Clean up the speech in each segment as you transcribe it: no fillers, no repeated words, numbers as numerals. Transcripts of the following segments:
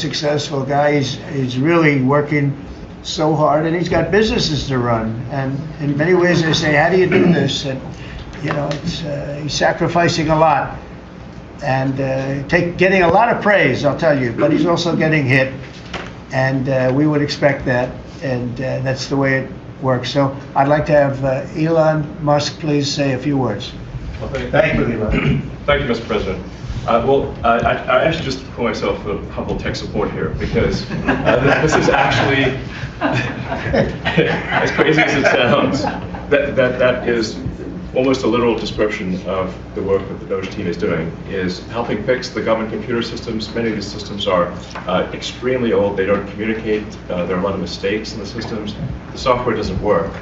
successful guy. He's really working so hard, and he's got businesses to run. And in many ways, they say, "How do you do this?" And he's sacrificing a lot and getting a lot of praise, I'll tell you. But he's also getting hit, and we would expect that, and that's the way it works. So I'd like to have Elon Musk please say a few words. Well, Thank you, Elon. Thank you, Mr. President. I actually just call myself a humble tech support here because this is actually, as crazy as it sounds, that is almost a literal description of the work that the Doge team is doing, is helping fix the government computer systems. Many of these systems are extremely old. They don't communicate. There are a lot of mistakes in the systems. The software doesn't work.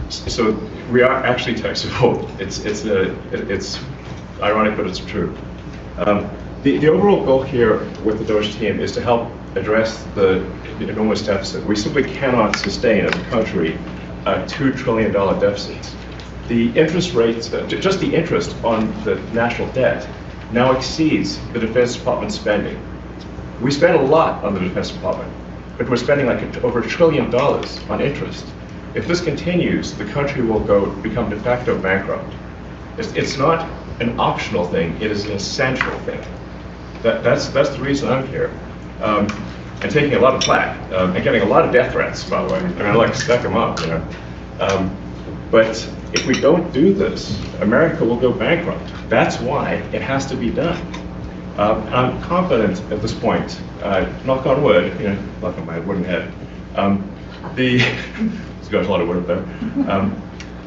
So we are actually tech support. It's ironic, but it's true. The overall goal here with the Doge team is to help address the enormous deficit. We simply cannot sustain as a country $2 trillion deficits. The interest rates, just the interest on the national debt, now exceeds the Defense Department spending. We spend a lot on the Defense Department, but we're spending like over $1 trillion on interest. If this continues, the country will become de facto bankrupt. It's not an optional thing, it is an essential thing. That's the reason I'm here. And taking a lot of flack, and getting a lot of death threats, by the way. I mean, I like to stack them up, But if we don't do this, America will go bankrupt. That's why it has to be done. I'm confident at this point, knock on wood, knock on my wooden head, there's got a lot of wood up there,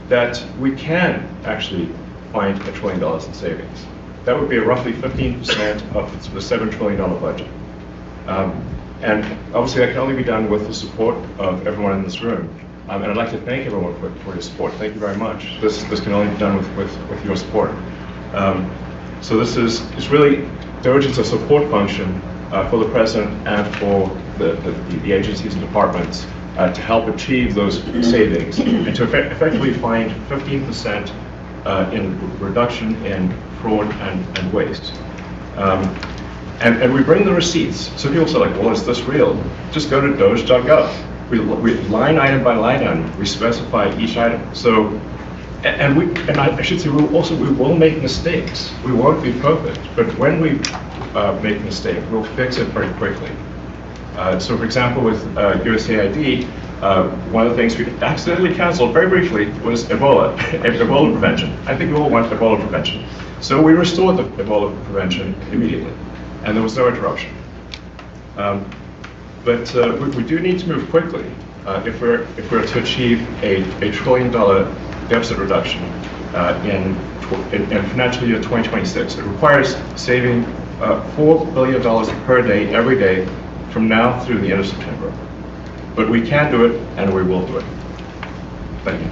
that we can actually find $1 trillion in savings. That would be roughly 15% of the $7 trillion budget. And obviously that can only be done with the support of everyone in this room. And I'd like to thank everyone for your support. Thank you very much. This can only be done with your support. So it's really, Doge is a support function for the President and for the agencies and departments to help achieve those savings and to effectively find 15% in reduction in fraud and waste. And we bring the receipts. So people say, like, well, is this real? Just go to doge.gov. We line item by line item, we specify each item. So, and I should say, we will make mistakes. We won't be perfect, but when we make a mistake, we'll fix it very quickly. So, for example, with USAID, one of the things we accidentally canceled very briefly was Ebola prevention. I think we all want Ebola prevention. So we restored the Ebola prevention immediately, and there was no interruption. But we do need to move quickly if we're to achieve a $1 trillion deficit reduction in financial year 2026. It requires saving $4 billion per day, every day, from now through the end of September. But we can do it, and we will do it. Thank you.